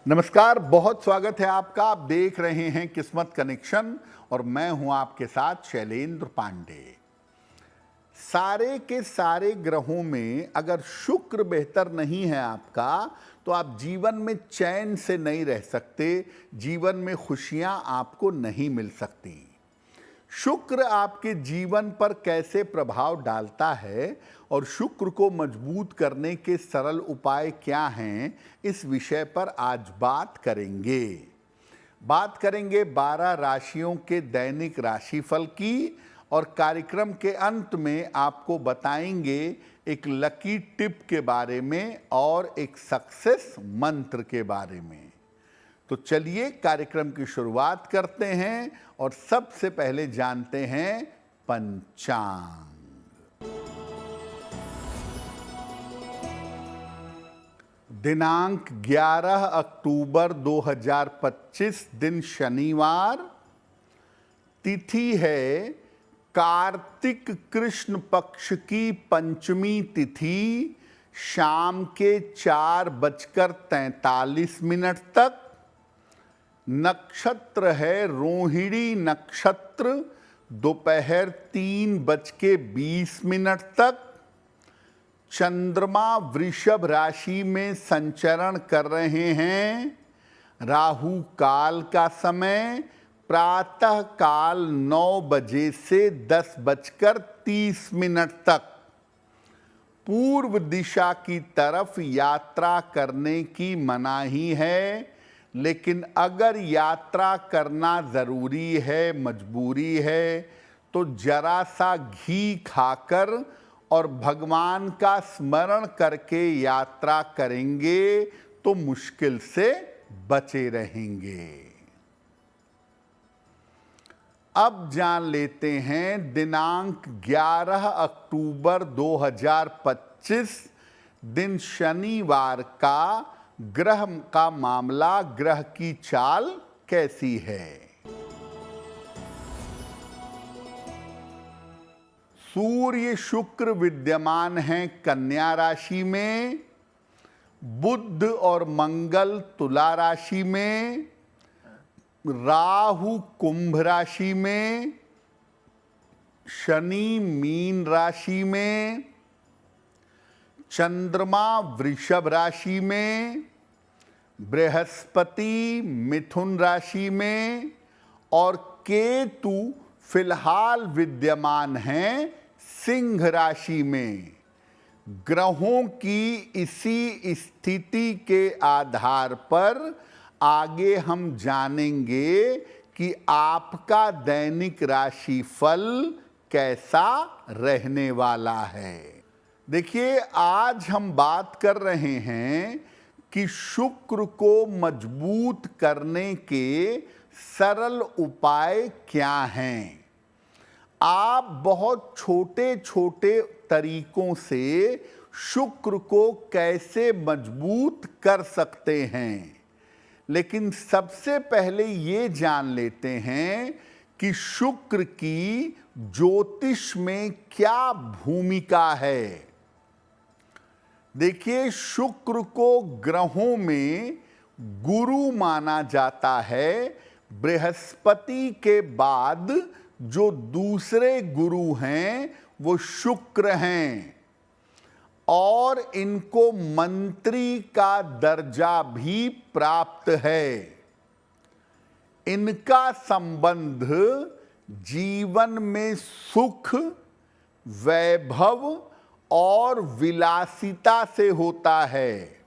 नमस्कार, बहुत स्वागत है आपका। आप देख रहे हैं किस्मत कनेक्शन और मैं हूं आपके साथ शैलेंद्र पांडे। सारे के सारे ग्रहों में अगर शुक्र बेहतर नहीं है आपका तो आप जीवन में चैन से नहीं रह सकते, जीवन में खुशियां आपको नहीं मिल सकती। शुक्र आपके जीवन पर कैसे प्रभाव डालता है और शुक्र को मजबूत करने के सरल उपाय क्या हैं, इस विषय पर आज बात करेंगे। 12 राशियों के दैनिक राशिफल की और कार्यक्रम के अंत में आपको बताएंगे एक लकी टिप के बारे में और एक सक्सेस मंत्र के बारे में। तो चलिए कार्यक्रम की शुरुआत करते हैं और सबसे पहले जानते हैं पंचांग। दिनांक 11 अक्टूबर 2025, दिन शनिवार, तिथि है कार्तिक कृष्ण पक्ष की पंचमी तिथि, शाम के 4:43 तक। नक्षत्र है रोहिणी नक्षत्र, दोपहर 3:20 तक। चंद्रमा वृषभ राशि में संचरण कर रहे हैं। राहु काल का समय प्रातः काल 9 बजे से 10:30 तक। पूर्व दिशा की तरफ यात्रा करने की मनाही है, लेकिन अगर यात्रा करना ज़रूरी है, मजबूरी है, तो जरा सा घी खाकर और भगवान का स्मरण करके यात्रा करेंगे तो मुश्किल से बचे रहेंगे। अब जान लेते हैं दिनांक 11 अक्टूबर 2025, दिन शनिवार का ग्रह का मामला, ग्रह की चाल कैसी है। सूर्य शुक्र विद्यमान हैं कन्या राशि में, बुध और मंगल तुला राशि में, राहु कुंभ राशि में, शनि मीन राशि में, चंद्रमा वृषभ राशि में, बृहस्पति मिथुन राशि में और केतु फिलहाल विद्यमान हैं सिंह राशि में। ग्रहों की इसी स्थिति के आधार पर आगे हम जानेंगे कि आपका दैनिक राशिफल कैसा रहने वाला है। देखिए, आज हम बात कर रहे हैं कि शुक्र को मजबूत करने के सरल उपाय क्या हैं। आप बहुत छोटे छोटे तरीकों से शुक्र को कैसे मजबूत कर सकते हैं, लेकिन सबसे पहले ये जान लेते हैं कि शुक्र की ज्योतिष में क्या भूमिका है। देखिए, शुक्र को ग्रहों में गुरु माना जाता है। बृहस्पति के बाद जो दूसरे गुरु हैं वो शुक्र हैं और इनको मंत्री का दर्जा भी प्राप्त है। इनका संबंध जीवन में सुख, वैभव और विलासिता से होता है।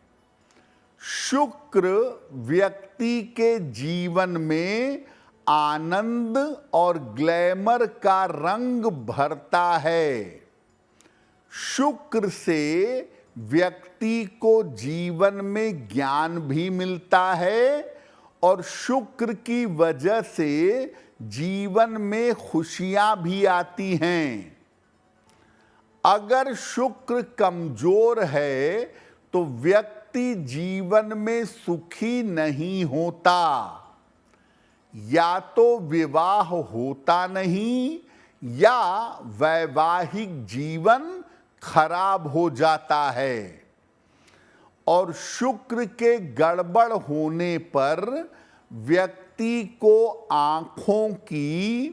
शुक्र व्यक्ति के जीवन में आनंद और ग्लैमर का रंग भरता है। शुक्र से व्यक्ति को जीवन में ज्ञान भी मिलता है और शुक्र की वजह से जीवन में खुशियां भी आती हैं। अगर शुक्र कमजोर है तो व्यक्ति जीवन में सुखी नहीं होता, या तो विवाह होता नहीं या वैवाहिक जीवन खराब हो जाता है। और शुक्र के गड़बड़ होने पर व्यक्ति को आंखों की,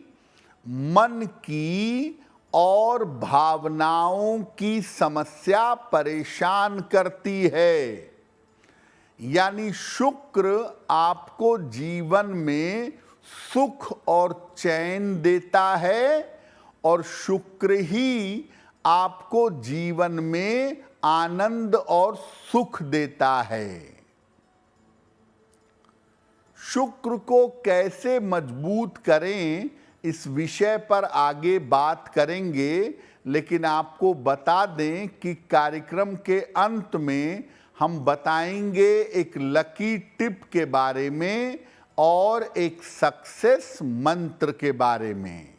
मन की और भावनाओं की समस्या परेशान करती है। यानी शुक्र आपको जीवन में सुख और चैन देता है और शुक्र ही आपको जीवन में आनंद और सुख देता है। शुक्र को कैसे मजबूत करें इस विषय पर आगे बात करेंगे, लेकिन आपको बता दें कि कार्यक्रम के अंत में हम बताएंगे एक लकी टिप के बारे में और एक सक्सेस मंत्र के बारे में।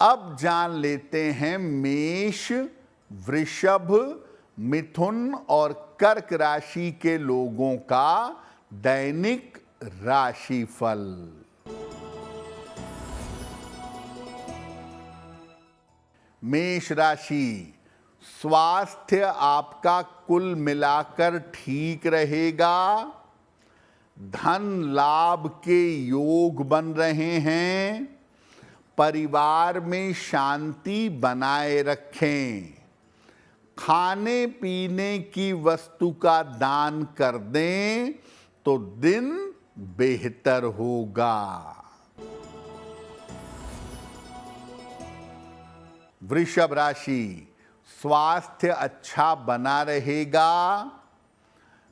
अब जान लेते हैं मेष, वृषभ, मिथुन और कर्क राशि के लोगों का दैनिक राशिफल। मेष राशि, स्वास्थ्य आपका कुल मिलाकर ठीक रहेगा। धन लाभ के योग बन रहे हैं। परिवार में शांति बनाए रखें। खाने पीने की वस्तु का दान कर दें तो दिन बेहतर होगा। वृषभ राशि, स्वास्थ्य अच्छा बना रहेगा।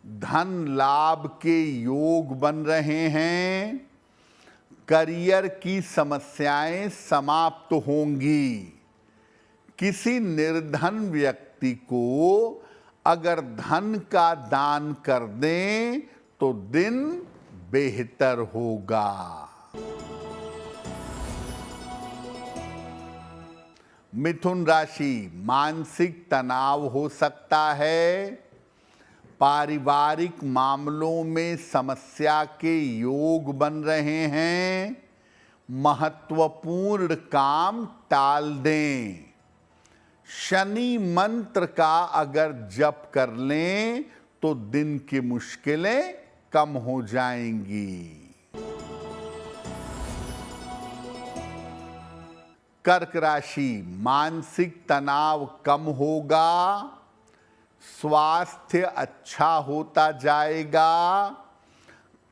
धन लाभ के योग बन रहे हैं। करियर की समस्याएं समाप्त होंगी। किसी निर्धन व्यक्ति को अगर धन का दान कर दें तो दिन बेहतर होगा। मिथुन राशि, मानसिक तनाव हो सकता है। पारिवारिक मामलों में समस्या के योग बन रहे हैं। महत्वपूर्ण काम टाल दें। शनि मंत्र का अगर जप कर लें तो दिन की मुश्किलें कम हो जाएंगी। कर्क राशि, मानसिक तनाव कम होगा। स्वास्थ्य अच्छा होता जाएगा।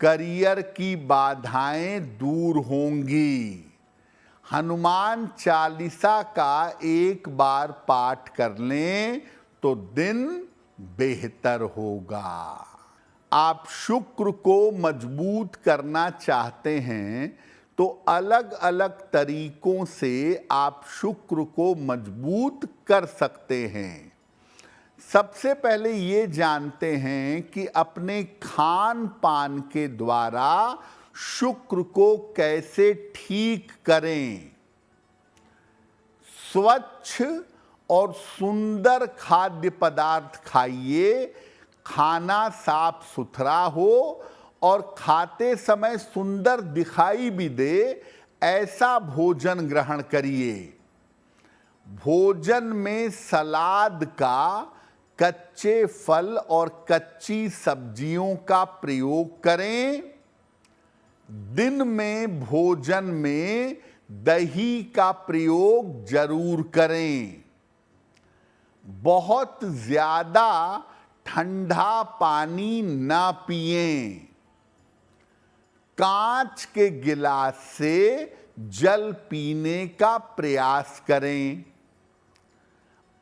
करियर की बाधाएं दूर होंगी। हनुमान चालीसा का एक बार पाठ कर लें तो दिन बेहतर होगा। आप शुक्र को मजबूत करना चाहते हैं तो अलग अलग तरीकों से आप शुक्र को मजबूत कर सकते हैं। सबसे पहले ये जानते हैं कि अपने खान पान के द्वारा शुक्र को कैसे ठीक करें। स्वच्छ और सुंदर खाद्य पदार्थ खाइए। खाना साफ सुथरा हो और खाते समय सुंदर दिखाई भी दे, ऐसा भोजन ग्रहण करिए। भोजन में सलाद का, कच्चे फल और कच्ची सब्जियों का प्रयोग करें। दिन में भोजन में दही का प्रयोग जरूर करें। बहुत ज्यादा ठंडा पानी ना पिएं। कांच के गिलास से जल पीने का प्रयास करें।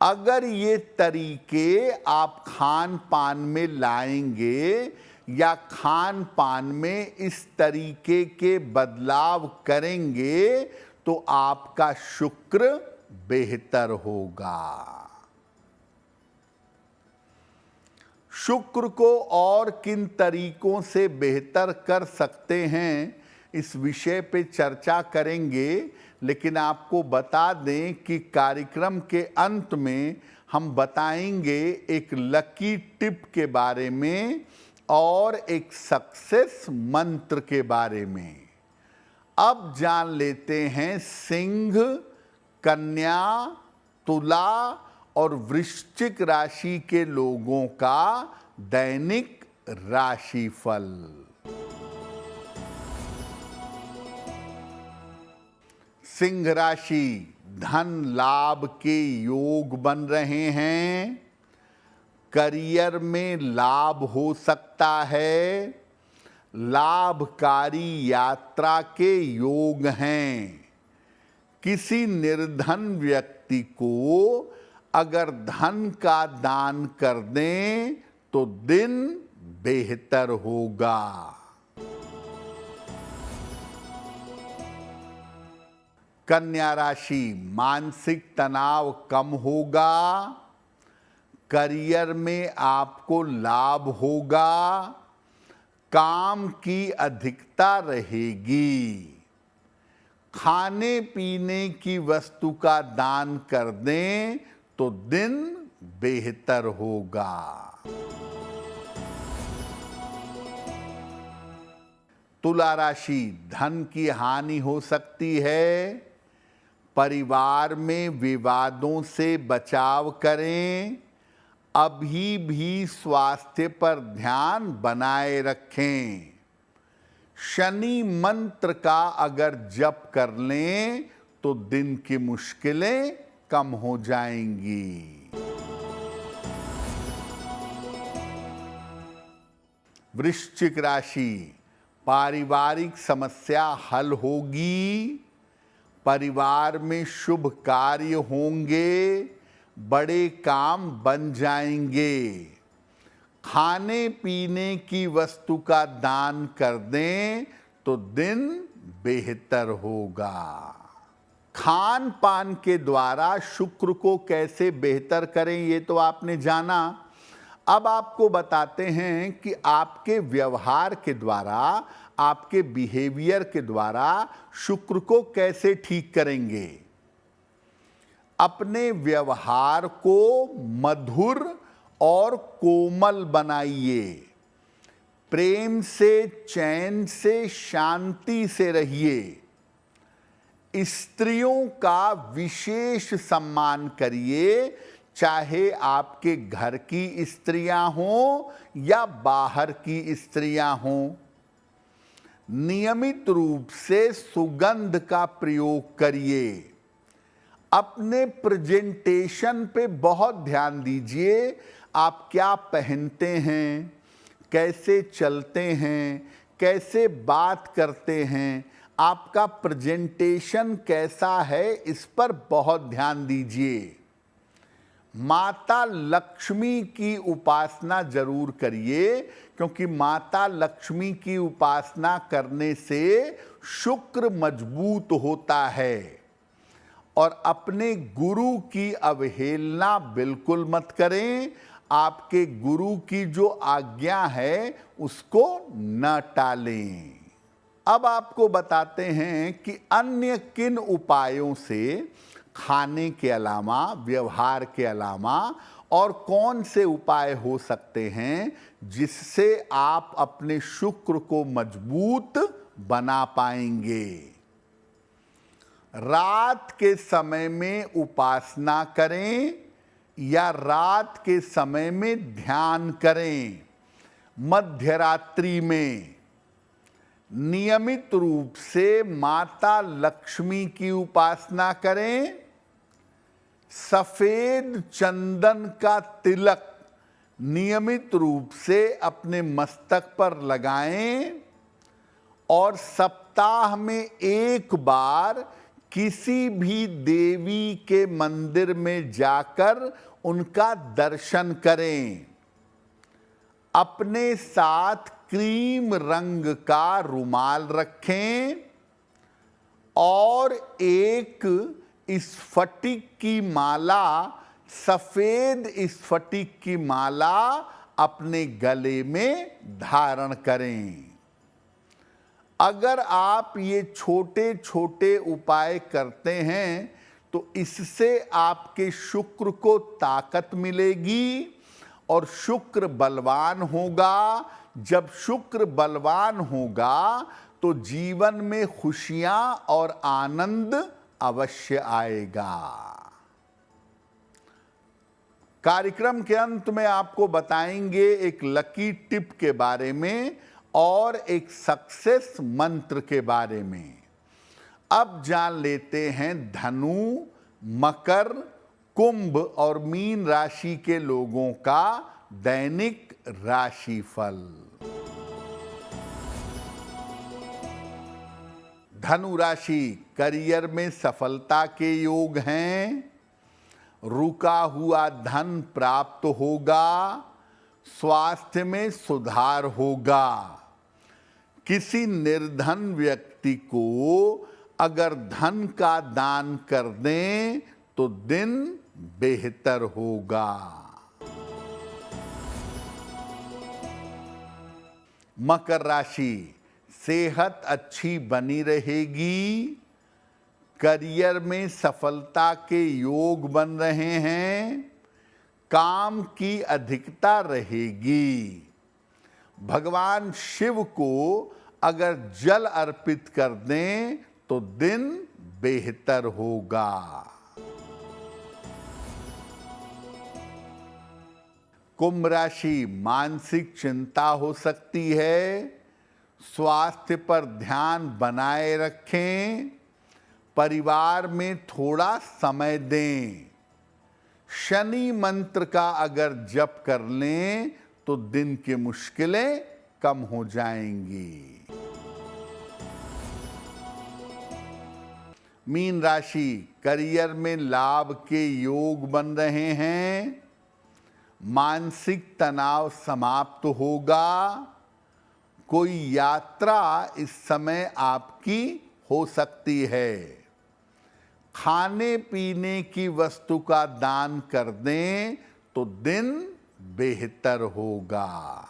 अगर ये तरीके आप खान पान में लाएंगे या खान पान में इस तरीके के बदलाव करेंगे तो आपका शुक्र बेहतर होगा। शुक्र को और किन तरीकों से बेहतर कर सकते हैं इस विषय पे चर्चा करेंगे, लेकिन आपको बता दें कि कार्यक्रम के अंत में हम बताएंगे एक लकी टिप के बारे में और एक सक्सेस मंत्र के बारे में। अब जान लेते हैं सिंह, कन्या, तुला और वृश्चिक राशि के लोगों का दैनिक राशिफल। सिंह राशि, धन लाभ के योग बन रहे हैं। करियर में लाभ हो सकता है। लाभकारी यात्रा के योग हैं। किसी निर्धन व्यक्ति को अगर धन का दान कर दें तो दिन बेहतर होगा। कन्या राशि, मानसिक तनाव कम होगा। करियर में आपको लाभ होगा। काम की अधिकता रहेगी। खाने पीने की वस्तु का दान कर दें तो दिन बेहतर होगा। तुला राशि, धन की हानि हो सकती है। परिवार में विवादों से बचाव करें। अभी भी स्वास्थ्य पर ध्यान बनाए रखें। शनि मंत्र का अगर जप कर लें तो दिन की मुश्किलें कम हो जाएंगी। वृश्चिक राशि, पारिवारिक समस्या हल होगी। परिवार में शुभ कार्य होंगे। बड़े काम बन जाएंगे। खाने पीने की वस्तु का दान कर दें तो दिन बेहतर होगा। खान पान के द्वारा शुक्र को कैसे बेहतर करें ये तो आपने जाना। अब आपको बताते हैं कि आपके व्यवहार के द्वारा, आपके बिहेवियर के द्वारा शुक्र को कैसे ठीक करेंगे। अपने व्यवहार को मधुर और कोमल बनाइए। प्रेम से, चैन से, शांति से रहिए। स्त्रियों का विशेष सम्मान करिए, चाहे आपके घर की स्त्रियां हों या बाहर की स्त्रियां हों। नियमित रूप से सुगंध का प्रयोग करिए। अपने प्रेजेंटेशन पे बहुत ध्यान दीजिए। आप क्या पहनते हैं, कैसे चलते हैं, कैसे बात करते हैं, आपका प्रेजेंटेशन कैसा है, इस पर बहुत ध्यान दीजिए। माता लक्ष्मी की उपासना जरूर करिए, क्योंकि माता लक्ष्मी की उपासना करने से शुक्र मजबूत होता है। और अपने गुरु की अवहेलना बिल्कुल मत करें। आपके गुरु की जो आज्ञा है उसको न टालें। अब आपको बताते हैं कि अन्य किन उपायों से, खाने के अलावा, व्यवहार के अलावा और कौन से उपाय हो सकते हैं जिससे आप अपने शुक्र को मजबूत बना पाएंगे। रात के समय में उपासना करें या रात के समय में ध्यान करें। मध्य रात्रि में नियमित रूप से माता लक्ष्मी की उपासना करें। सफेद चंदन का तिलक नियमित रूप से अपने मस्तक पर लगाएं और सप्ताह में एक बार किसी भी देवी के मंदिर में जाकर उनका दर्शन करें। अपने साथ क्रीम रंग का रुमाल रखें और एक स्फटिक की माला, सफेद स्फटिक की माला अपने गले में धारण करें। अगर आप ये छोटे छोटे उपाय करते हैं तो इससे आपके शुक्र को ताकत मिलेगी और शुक्र बलवान होगा। जब शुक्र बलवान होगा तो जीवन में खुशियां और आनंद अवश्य आएगा। कार्यक्रम के अंत में आपको बताएंगे एक लकी टिप के बारे में और एक सक्सेस मंत्र के बारे में। अब जान लेते हैं धनु, मकर, कुंभ और मीन राशि के लोगों का दैनिक राशिफल। धनु राशि, करियर में सफलता के योग हैं। रुका हुआ धन प्राप्त होगा। स्वास्थ्य में सुधार होगा। किसी निर्धन व्यक्ति को अगर धन का दान कर दें तो दिन बेहतर होगा। मकर राशि, सेहत अच्छी बनी रहेगी। करियर में सफलता के योग बन रहे हैं। काम की अधिकता रहेगी। भगवान शिव को अगर जल अर्पित कर दें तो दिन बेहतर होगा। कुंभ राशि, मानसिक चिंता हो सकती है। स्वास्थ्य पर ध्यान बनाए रखें। परिवार में थोड़ा समय दें। शनि मंत्र का अगर जप कर लें तो दिन की मुश्किलें कम हो जाएंगी। मीन राशि, करियर में लाभ के योग बन रहे हैं। मानसिक तनाव समाप्त होगा। कोई यात्रा इस समय आपकी हो सकती है। खाने पीने की वस्तु का दान कर दें तो दिन बेहतर होगा।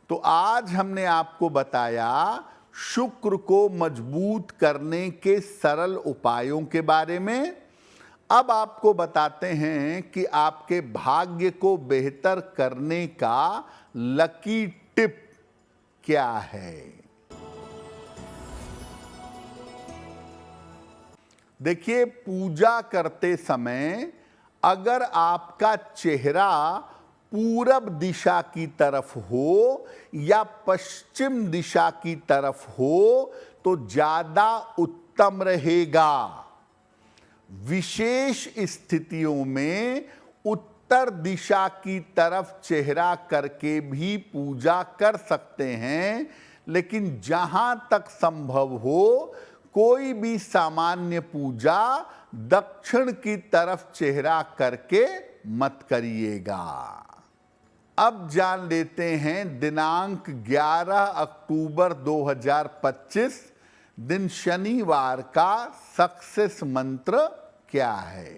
तो आज हमने आपको बताया शुक्र को मजबूत करने के सरल उपायों के बारे में। अब आपको बताते हैं कि आपके भाग्य को बेहतर करने का लकी टिप क्या है। देखिए, पूजा करते समय अगर आपका चेहरा पूरब दिशा की तरफ हो या पश्चिम दिशा की तरफ हो तो ज्यादा उत्तम रहेगा। विशेष स्थितियों में उत्तर दिशा की तरफ चेहरा करके भी पूजा कर सकते हैं, लेकिन जहां तक संभव हो कोई भी सामान्य पूजा दक्षिण की तरफ चेहरा करके मत करिएगा। अब जान लेते हैं दिनांक 11 अक्टूबर 2025 दिन शनिवार का सक्सेस मंत्र क्या है।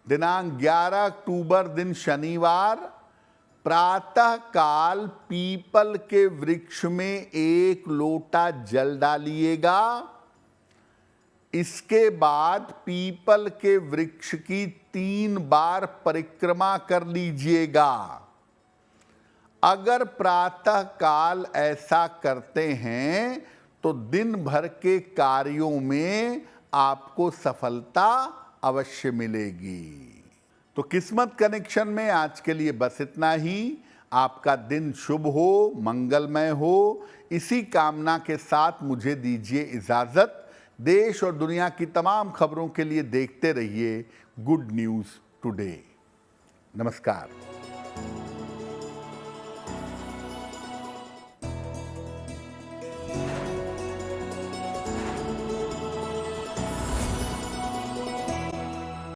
दिनांक 11 अक्टूबर दिन शनिवार, प्रातः काल पीपल के वृक्ष में 1 लोटा जल डालिएगा। इसके बाद पीपल के वृक्ष की 3 बार परिक्रमा कर लीजिएगा। अगर प्रातः काल ऐसा करते हैं तो दिन भर के कार्यों में आपको सफलता अवश्य मिलेगी। तो किस्मत कनेक्शन में आज के लिए बस इतना ही। आपका दिन शुभ हो, मंगलमय हो, इसी कामना के साथ मुझे दीजिए इजाजत। देश और दुनिया की तमाम खबरों के लिए देखते रहिए गुड न्यूज़ टुडे। नमस्कार।